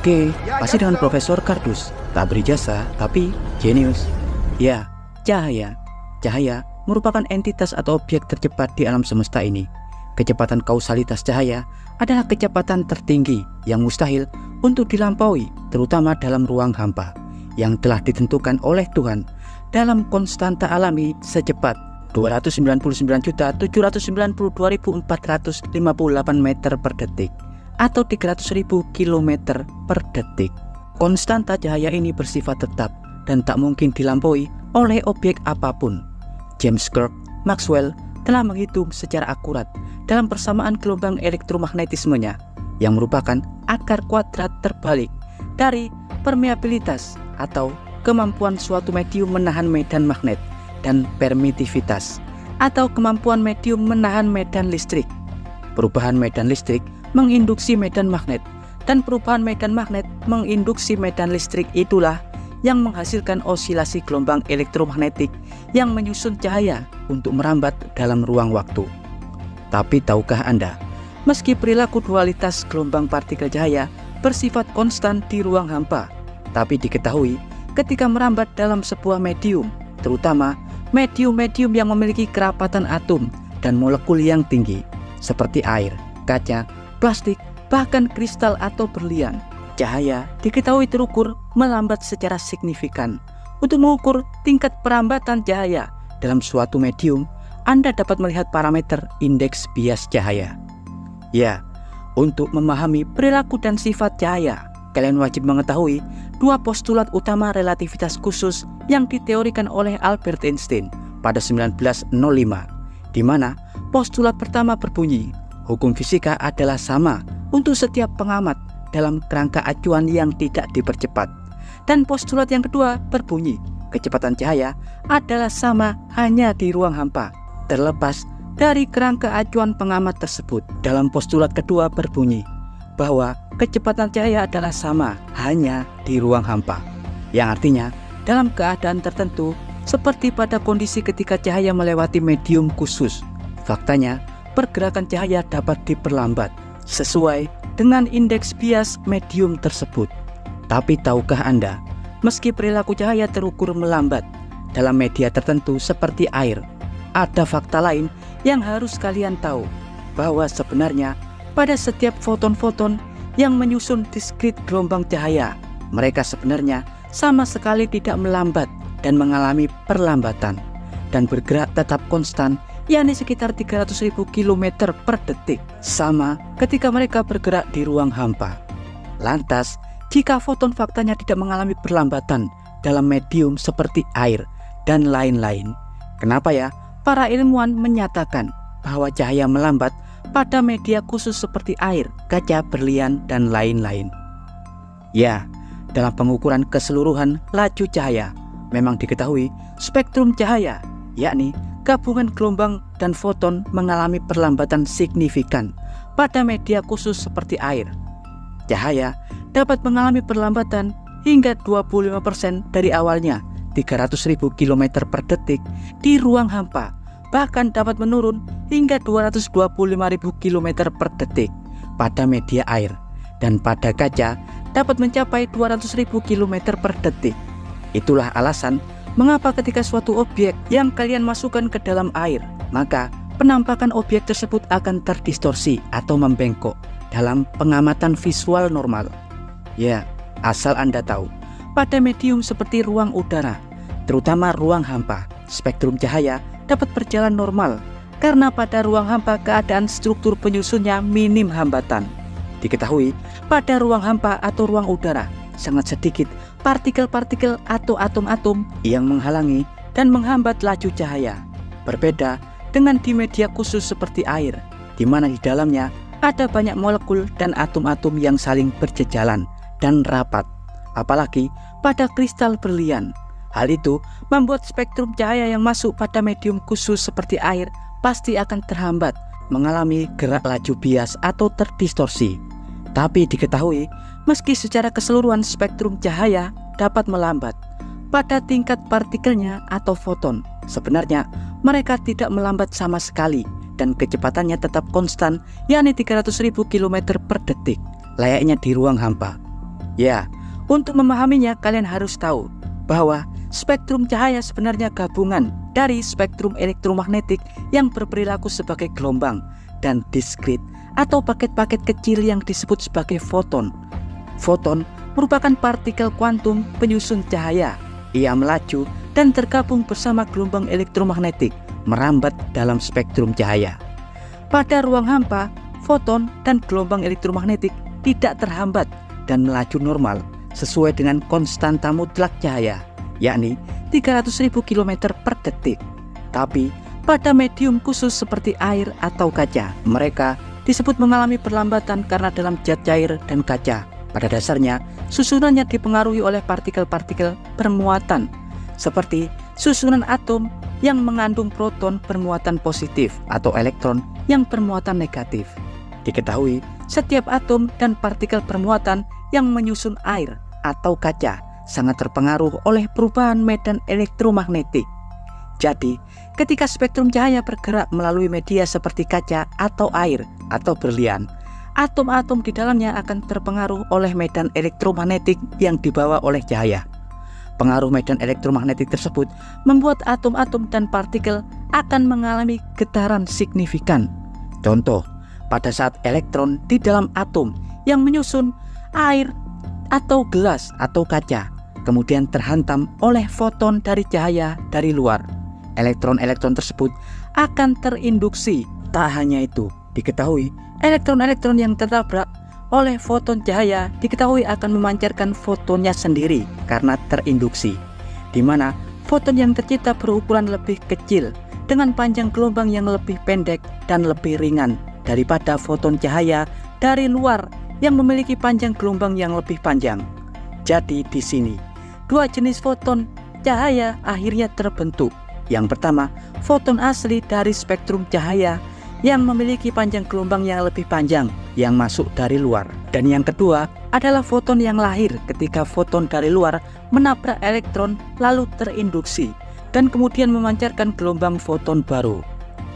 Oke, pasti dengan Profesor Kardus. Tak berijazah, tapi jenius. Ya, cahaya. Cahaya merupakan entitas atau objek tercepat di alam semesta ini. Kecepatan kausalitas cahaya adalah kecepatan tertinggi yang mustahil untuk dilampaui, terutama dalam ruang hampa, yang telah ditentukan oleh Tuhan dalam konstanta alami secepat 299.792.458 meter per detik atau 300.000 km per detik. Konstanta cahaya ini bersifat tetap dan tak mungkin dilampaui oleh objek apapun. James Clerk Maxwell telah menghitung secara akurat dalam persamaan gelombang elektromagnetismenya yang merupakan akar kuadrat terbalik dari permeabilitas atau kemampuan suatu medium menahan medan magnet dan permitivitas atau kemampuan medium menahan medan listrik. Perubahan medan listrik menginduksi medan magnet dan perubahan medan magnet menginduksi medan listrik itulah yang menghasilkan osilasi gelombang elektromagnetik yang menyusun cahaya untuk merambat dalam ruang waktu. Tapi tahukah Anda, meski perilaku dualitas gelombang partikel cahaya bersifat konstan di ruang hampa, tapi diketahui ketika merambat dalam sebuah medium, terutama medium-medium yang memiliki kerapatan atom dan molekul yang tinggi, seperti air, kaca, plastik, bahkan kristal atau berlian, cahaya diketahui terukur melambat secara signifikan. Untuk mengukur tingkat perambatan cahaya dalam suatu medium, Anda dapat melihat parameter indeks bias cahaya. Ya, untuk memahami perilaku dan sifat cahaya, kalian wajib mengetahui dua postulat utama relativitas khusus yang diteorikan oleh Albert Einstein pada 1905, di mana postulat pertama berbunyi, hukum fisika adalah sama untuk setiap pengamat dalam kerangka acuan yang tidak dipercepat. Dan postulat yang kedua berbunyi, kecepatan cahaya adalah sama hanya di ruang hampa, terlepas dari kerangka acuan pengamat tersebut. Dalam postulat kedua berbunyi bahwa kecepatan cahaya adalah sama hanya di ruang hampa, yang artinya dalam keadaan tertentu seperti pada kondisi ketika cahaya melewati medium khusus, faktanya pergerakan cahaya dapat diperlambat sesuai dengan indeks bias medium tersebut. Tapi tahukah Anda, meski perilaku cahaya terukur melambat dalam media tertentu seperti air, ada fakta lain yang harus kalian tahu, bahwa sebenarnya pada setiap foton-foton yang menyusun diskrit gelombang cahaya, mereka sebenarnya sama sekali tidak melambat dan mengalami perlambatan dan bergerak tetap konstan, yakni sekitar 300.000 km per detik, sama ketika mereka bergerak di ruang hampa. Lantas, jika foton faktanya tidak mengalami perlambatan dalam medium seperti air dan lain-lain, kenapa ya para ilmuwan menyatakan bahwa cahaya melambat pada media khusus seperti air, kaca, berlian, dan lain-lain? Ya, dalam pengukuran keseluruhan laju cahaya, memang diketahui spektrum cahaya, yakni gabungan gelombang dan foton, mengalami perlambatan signifikan pada media khusus seperti air. Cahaya dapat mengalami perlambatan hingga 25% dari awalnya 300.000 km per detik di ruang hampa, bahkan dapat menurun hingga 225.000 km per detik pada media air, dan pada kaca dapat mencapai 200.000 km per detik. Itulah alasan mengapa ketika suatu objek yang kalian masukkan ke dalam air, maka penampakan objek tersebut akan terdistorsi atau membengkok dalam pengamatan visual normal. Ya, asal Anda tahu, pada medium seperti ruang udara, terutama ruang hampa, spektrum cahaya dapat berjalan normal karena pada ruang hampa keadaan struktur penyusunnya minim hambatan. Diketahui pada ruang hampa atau ruang udara sangat sedikit partikel-partikel atau atom-atom yang menghalangi dan menghambat laju cahaya. Berbeda dengan di media khusus seperti air, di mana di dalamnya ada banyak molekul dan atom-atom yang saling berjejalan dan rapat. Apalagi pada kristal berlian. Hal itu membuat spektrum cahaya yang masuk pada medium khusus seperti air pasti akan terhambat, mengalami gerak laju bias atau terdistorsi. Tapi diketahui, meski secara keseluruhan spektrum cahaya dapat melambat, pada tingkat partikelnya atau foton, sebenarnya mereka tidak melambat sama sekali dan kecepatannya tetap konstan, yakni 300.000 km per detik, layaknya di ruang hampa. Ya, untuk memahaminya kalian harus tahu bahwa spektrum cahaya sebenarnya gabungan dari spektrum elektromagnetik yang berperilaku sebagai gelombang dan diskrit atau paket-paket kecil yang disebut sebagai foton. Foton merupakan partikel kuantum penyusun cahaya. Ia melaju dan tergabung bersama gelombang elektromagnetik merambat dalam spektrum cahaya. Pada ruang hampa, foton dan gelombang elektromagnetik tidak terhambat dan melaju normal sesuai dengan konstanta mutlak cahaya, yakni 300.000 km per detik. Tapi pada medium khusus seperti air atau kaca, mereka disebut mengalami perlambatan karena dalam zat cair dan kaca pada dasarnya susunannya dipengaruhi oleh partikel-partikel bermuatan seperti susunan atom yang mengandung proton bermuatan positif atau elektron yang bermuatan negatif. Diketahui setiap atom dan partikel bermuatan yang menyusun air atau kaca sangat terpengaruh oleh perubahan medan elektromagnetik. Jadi, ketika spektrum cahaya bergerak melalui media seperti kaca atau air atau berlian, atom-atom di dalamnya akan terpengaruh oleh medan elektromagnetik yang dibawa oleh cahaya. Pengaruh medan elektromagnetik tersebut membuat atom-atom dan partikel akan mengalami getaran signifikan. Contoh, pada saat elektron di dalam atom yang menyusun air atau gelas atau kaca kemudian terhantam oleh foton dari cahaya dari luar, elektron-elektron tersebut akan terinduksi. Tak hanya itu, diketahui elektron-elektron yang tertabrak oleh foton cahaya diketahui akan memancarkan fotonnya sendiri karena terinduksi, di mana foton yang tercipta berukuran lebih kecil dengan panjang gelombang yang lebih pendek dan lebih ringan daripada foton cahaya dari luar yang memiliki panjang gelombang yang lebih panjang. Jadi di sini dua jenis foton cahaya akhirnya terbentuk. Yang pertama, foton asli dari spektrum cahaya yang memiliki panjang gelombang yang lebih panjang yang masuk dari luar. Dan yang kedua adalah foton yang lahir ketika foton dari luar menabrak elektron lalu terinduksi dan kemudian memancarkan gelombang foton baru.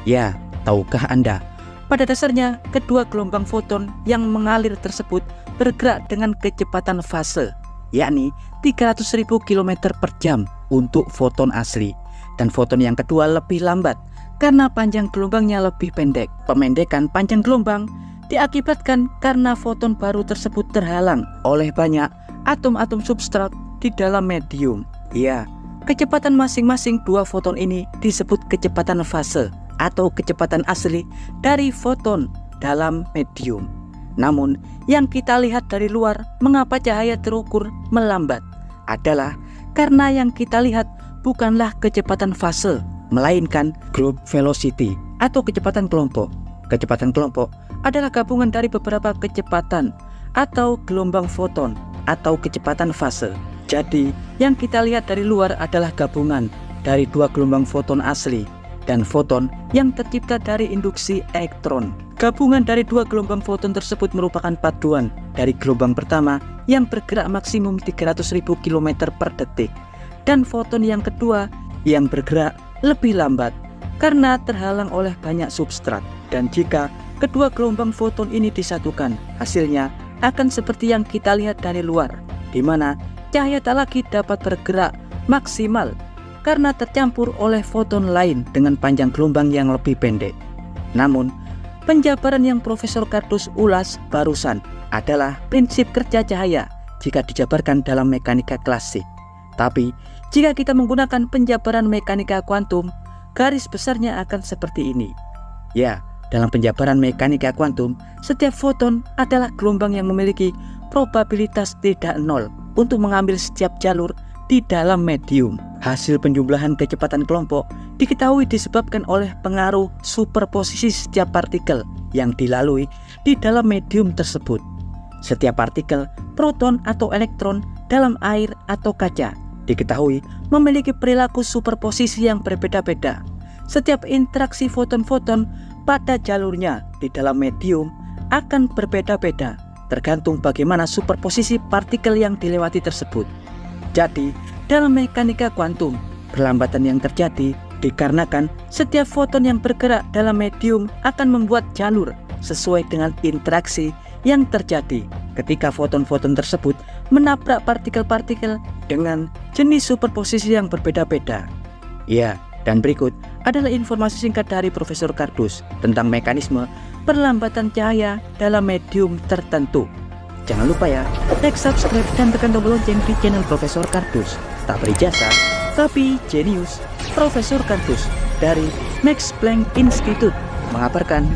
Ya, tahukah Anda? Pada dasarnya, kedua gelombang foton yang mengalir tersebut bergerak dengan kecepatan fase, yakni 300.000 km per jam untuk foton asli. Dan foton yang kedua lebih lambat karena panjang gelombangnya lebih pendek. Pemendekan panjang gelombang diakibatkan karena foton baru tersebut terhalang oleh banyak atom-atom substrat di dalam medium. Ya, kecepatan masing-masing dua foton ini disebut kecepatan fase atau kecepatan asli dari foton dalam medium. Namun, yang kita lihat dari luar, mengapa cahaya terukur melambat adalah karena yang kita lihat bukanlah kecepatan fase, melainkan group velocity atau kecepatan kelompok. Kecepatan kelompok adalah gabungan dari beberapa kecepatan atau gelombang foton atau kecepatan fase. Jadi, yang kita lihat dari luar adalah gabungan dari dua gelombang foton asli dan foton yang tercipta dari induksi elektron. Gabungan dari dua gelombang foton tersebut merupakan paduan dari gelombang pertama yang bergerak maksimum 300.000 km per detik dan foton yang kedua yang bergerak lebih lambat karena terhalang oleh banyak substrat. Dan jika kedua gelombang foton ini disatukan, hasilnya akan seperti yang kita lihat dari luar, di mana cahaya tak lagi dapat bergerak maksimal karena tercampur oleh foton lain dengan panjang gelombang yang lebih pendek. Namun, penjabaran yang Profesor Kardus ulas barusan adalah prinsip kerja cahaya jika dijabarkan dalam mekanika klasik. Tapi, jika kita menggunakan penjabaran mekanika kuantum, garis besarnya akan seperti ini. Ya, dalam penjabaran mekanika kuantum, setiap foton adalah gelombang yang memiliki probabilitas tidak nol untuk mengambil setiap jalur di dalam medium. Hasil penjumlahan kecepatan kelompok diketahui disebabkan oleh pengaruh superposisi setiap partikel yang dilalui di dalam medium tersebut. Setiap partikel, proton atau elektron dalam air atau kaca diketahui memiliki perilaku superposisi yang berbeda-beda. Setiap interaksi foton-foton pada jalurnya di dalam medium akan berbeda-beda tergantung bagaimana superposisi partikel yang dilewati tersebut. Jadi, dalam mekanika kuantum, perlambatan yang terjadi dikarenakan setiap foton yang bergerak dalam medium akan membuat jalur sesuai dengan interaksi yang terjadi ketika foton-foton tersebut menabrak partikel-partikel dengan jenis superposisi yang berbeda-beda. Ya, dan berikut adalah informasi singkat dari Profesor Kardus tentang mekanisme perlambatan cahaya dalam medium tertentu. Jangan lupa ya, like, subscribe, dan tekan tombol lonceng di channel Profesor Kardus. Tak berijasa, tapi jenius. Profesor Kardus dari Max Planck Institute mengabarkan.